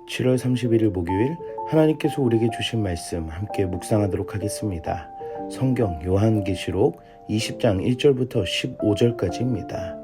7월 31일 목요일 하나님께서 우리에게 주신 말씀 함께 묵상하도록 하겠습니다. 성경 요한계시록 20장 1절부터 15절까지입니다.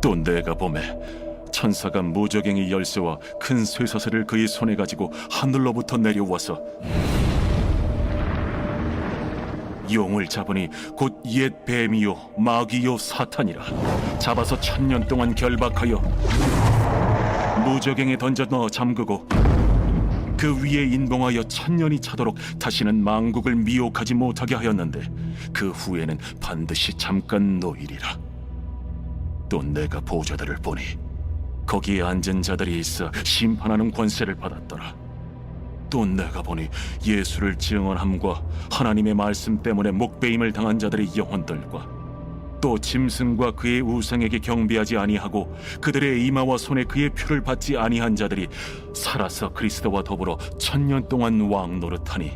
또 내가 보매 천사가 무저갱이 열쇠와 큰 쇠사슬을 그의 손에 가지고 하늘로부터 내려와서 용을 잡으니 곧 옛 뱀이요 마귀요 사탄이라. 잡아서 1000년 동안 결박하여 무저갱에 던져 넣어 잠그고 그 위에 인봉하여 1000년이 차도록 다시는 만국을 미혹하지 못하게 하였는데 그 후에는 반드시 잠깐 놓이리라. 또 내가 보좌들을 보니 거기에 앉은 자들이 있어 심판하는 권세를 받았더라. 또 내가 보니 예수를 증언함과 하나님의 말씀 때문에 목베임을 당한 자들의 영혼들과 또 짐승과 그의 우상에게 경배하지 아니하고 그들의 이마와 손에 그의 표를 받지 아니한 자들이 살아서 그리스도와 더불어 1000년 동안 왕 노릇하니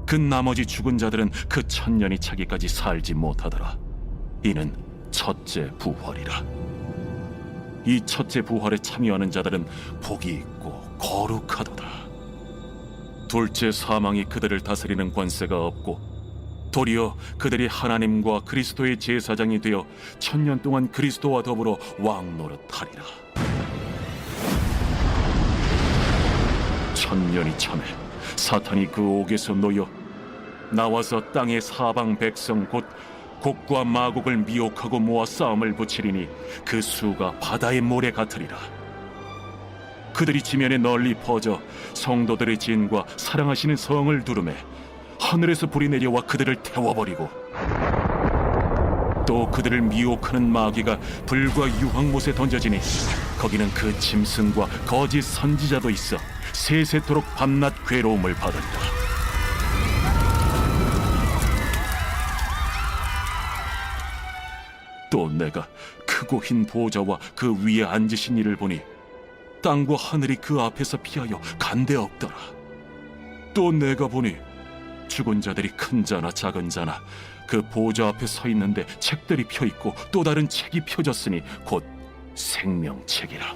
그 나머지 죽은 자들은 그 1000년이 차기까지 살지 못하더라. 이는 첫째 부활이라. 이 첫째 부활에 참여하는 자들은 복이 있고 거룩하도다. 둘째 사망이 그들을 다스리는 권세가 없고 도리어 그들이 하나님과 그리스도의 제사장이 되어 1000년 동안 그리스도와 더불어 왕 노릇하리라. 1000년이 참에 사탄이 그 옥에서 놓여 나와서 땅의 사방 백성 곧 곡과 마곡을 미혹하고 모아 싸움을 붙이리니 그 수가 바다의 모래 같으리라. 그들이 지면에 널리 퍼져 성도들의 진과 사랑하시는 성을 두르매 하늘에서 불이 내려와 그들을 태워버리고 또 그들을 미혹하는 마귀가 불과 유황못에 던져지니 거기는 그 짐승과 거짓 선지자도 있어 세세토록 밤낮 괴로움을 받으리라. 또 내가 크고 흰 보좌와 그 위에 앉으신 이를 보니 땅과 하늘이 그 앞에서 피하여 간데 없더라. 또 내가 보니 죽은 자들이 큰 자나 작은 자나 그 보좌 앞에 서 있는데 책들이 펴있고 또 다른 책이 펴졌으니 곧 생명책이라.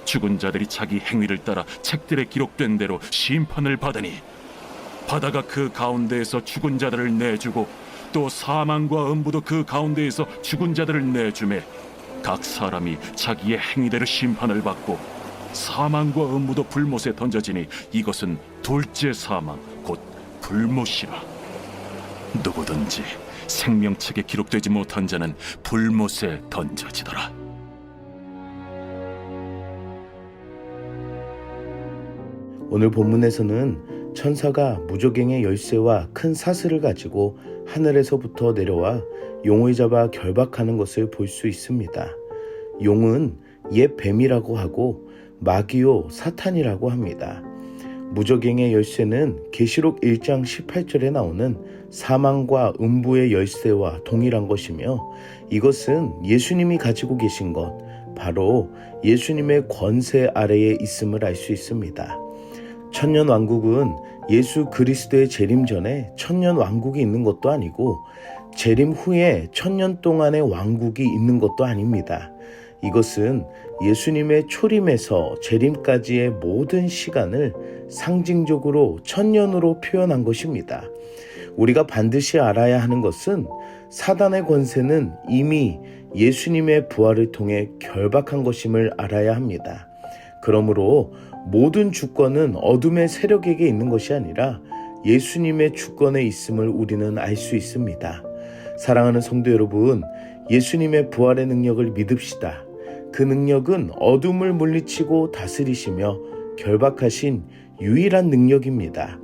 죽은 자들이 자기 행위를 따라 책들에 기록된 대로 심판을 받으니 바다가 그 가운데에서 죽은 자들을 내주고 또 사망과 음부도 그 가운데에서 죽은 자들을 내주매 각 사람이 자기의 행위대로 심판을 받고 사망과 음부도 불못에 던져지니 이것은 둘째 사망 곧 불못이라. 누구든지 생명책에 기록되지 못한 자는 불못에 던져지더라. 오늘 본문에서는 천사가 무저갱의 열쇠와 큰 사슬을 가지고 하늘에서부터 내려와 용을 잡아 결박하는 것을 볼 수 있습니다. 용은 옛 뱀이라고 하고 마귀요 사탄이라고 합니다. 무저갱의 열쇠는 계시록 1장 18절에 나오는 사망과 음부의 열쇠와 동일한 것이며 이것은 예수님이 가지고 계신 것, 바로 예수님의 권세 아래에 있음을 알 수 있습니다. 천년왕국은 예수 그리스도의 재림 전에 천년왕국이 있는 것도 아니고 재림 후에 1000년 동안의 왕국이 있는 것도 아닙니다. 이것은 예수님의 초림에서 재림까지의 모든 시간을 상징적으로 1000년으로 표현한 것입니다. 우리가 반드시 알아야 하는 것은 사단의 권세는 이미 예수님의 부활을 통해 결박한 것임을 알아야 합니다. 그러므로 모든 주권은 어둠의 세력에게 있는 것이 아니라 예수님의 주권에 있음을 우리는 알 수 있습니다. 사랑하는 성도 여러분, 예수님의 부활의 능력을 믿읍시다. 그 능력은 어둠을 물리치고 다스리시며 결박하신 유일한 능력입니다.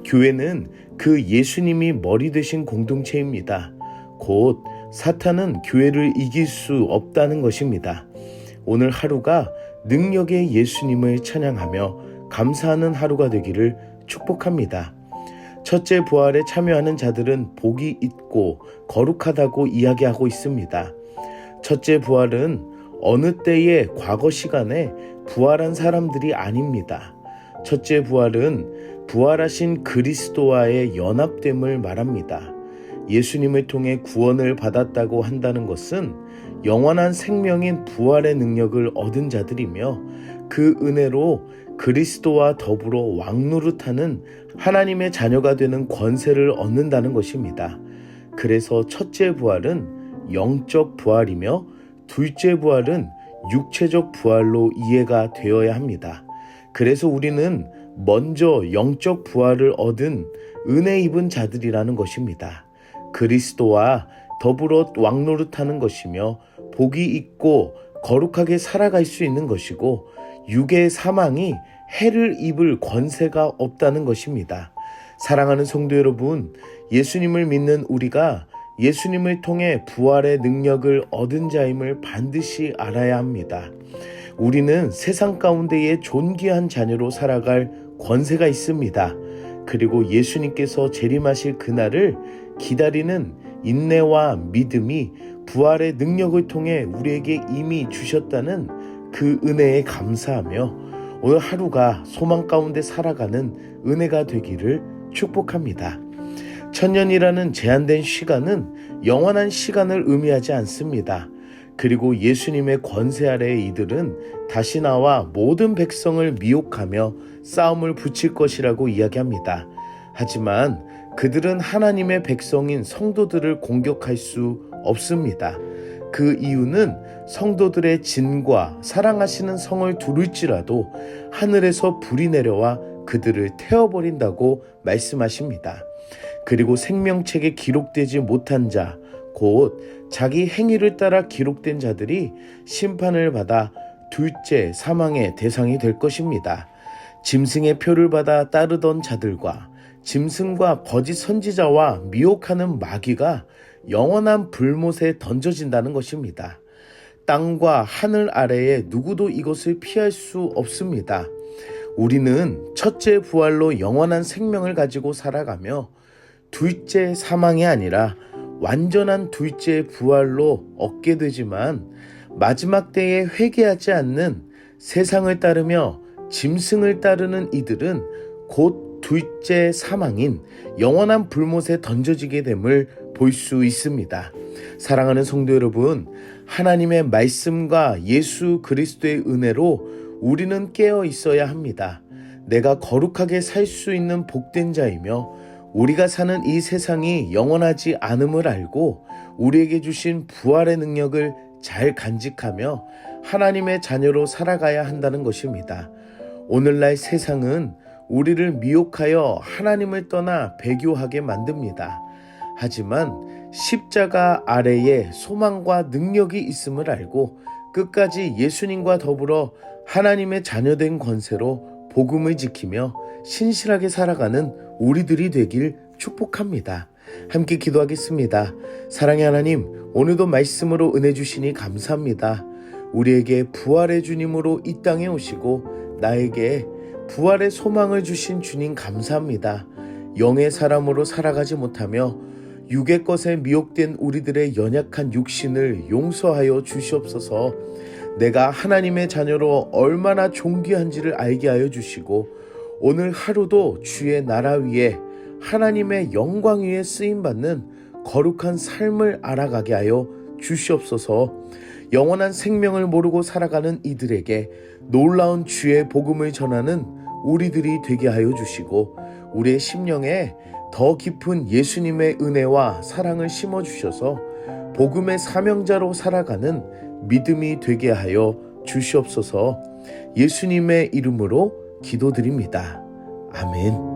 교회는 그 예수님이 머리 되신 공동체입니다. 곧 사탄은 교회를 이길 수 없다는 것입니다. 오늘 하루가 능력의 예수님을 찬양하며 감사하는 하루가 되기를 축복합니다. 첫째 부활에 참여하는 자들은 복이 있고 거룩하다고 이야기하고 있습니다. 첫째 부활은 어느 때의 과거 시간에 부활한 사람들이 아닙니다. 첫째 부활은 부활하신 그리스도와의 연합됨을 말합니다. 예수님을 통해 구원을 받았다고 한다는 것은 영원한 생명인 부활의 능력을 얻은 자들이며 그 은혜로 그리스도와 더불어 왕노릇하는 하나님의 자녀가 되는 권세를 얻는다는 것입니다. 그래서 첫째 부활은 영적 부활이며 둘째 부활은 육체적 부활로 이해가 되어야 합니다. 그래서 우리는 먼저 영적 부활을 얻은 은혜 입은 자들이라는 것입니다. 그리스도와 더불어 왕노릇하는 것이며 복이 있고 거룩하게 살아갈 수 있는 것이고 육의 사망이 해를 입을 권세가 없다는 것입니다. 사랑하는 성도 여러분, 예수님을 믿는 우리가 예수님을 통해 부활의 능력을 얻은 자임을 반드시 알아야 합니다. 우리는 세상 가운데의 존귀한 자녀로 살아갈 권세가 있습니다. 그리고 예수님께서 재림하실 그날을 기다리는 인내와 믿음이 부활의 능력을 통해 우리에게 이미 주셨다는 그 은혜에 감사하며 오늘 하루가 소망 가운데 살아가는 은혜가 되기를 축복합니다. 천년이라는 제한된 시간은 영원한 시간을 의미하지 않습니다. 그리고 예수님의 권세 아래의 이들은 다시 나와 모든 백성을 미혹하며 싸움을 붙일 것이라고 이야기합니다. 하지만 그들은 하나님의 백성인 성도들을 공격할 수 없습니다. 그 이유는 성도들의 진과 사랑하시는 성을 두를지라도 하늘에서 불이 내려와 그들을 태워버린다고 말씀하십니다. 그리고 생명책에 기록되지 못한 자, 곧 자기 행위를 따라 기록된 자들이 심판을 받아 둘째 사망의 대상이 될 것입니다. 짐승의 표를 받아 따르던 자들과 짐승과 거짓 선지자와 미혹하는 마귀가 영원한 불못에 던져진다는 것입니다. 땅과 하늘 아래에 누구도 이것을 피할 수 없습니다. 우리는 첫째 부활로 영원한 생명을 가지고 살아가며 둘째 사망이 아니라 완전한 둘째 부활로 얻게 되지만 마지막 때에 회개하지 않는 세상을 따르며 짐승을 따르는 이들은 곧 둘째 사망인 영원한 불못에 던져지게 됨을 볼 수 있습니다. 사랑하는 성도 여러분, 하나님의 말씀과 예수 그리스도의 은혜로 우리는 깨어 있어야 합니다. 내가 거룩하게 살 수 있는 복된 자이며 우리가 사는 이 세상이 영원하지 않음을 알고 우리에게 주신 부활의 능력을 잘 간직하며 하나님의 자녀로 살아가야 한다는 것입니다. 오늘날 세상은 우리를 미혹하여 하나님을 떠나 배교하게 만듭니다. 하지만 십자가 아래에 소망과 능력이 있음을 알고 끝까지 예수님과 더불어 하나님의 자녀된 권세로 복음을 지키며 신실하게 살아가는 우리들이 되길 축복합니다. 함께 기도하겠습니다. 사랑의 하나님, 오늘도 말씀으로 은혜 주시니 감사합니다. 우리에게 부활의 주님으로 이 땅에 오시고 나에게 부활의 소망을 주신 주님 감사합니다. 영의 사람으로 살아가지 못하며 육의 것에 미혹된 우리들의 연약한 육신을 용서하여 주시옵소서. 내가 하나님의 자녀로 얼마나 존귀한지를 알게 하여 주시고 오늘 하루도 주의 나라 위에 하나님의 영광 위에 쓰임받는 거룩한 삶을 알아가게 하여 주시옵소서. 영원한 생명을 모르고 살아가는 이들에게 놀라운 주의 복음을 전하는 우리들이 되게 하여 주시고 우리의 심령에 더 깊은 예수님의 은혜와 사랑을 심어주셔서 복음의 사명자로 살아가는 믿음이 되게 하여 주시옵소서. 예수님의 이름으로 기도드립니다. 아멘.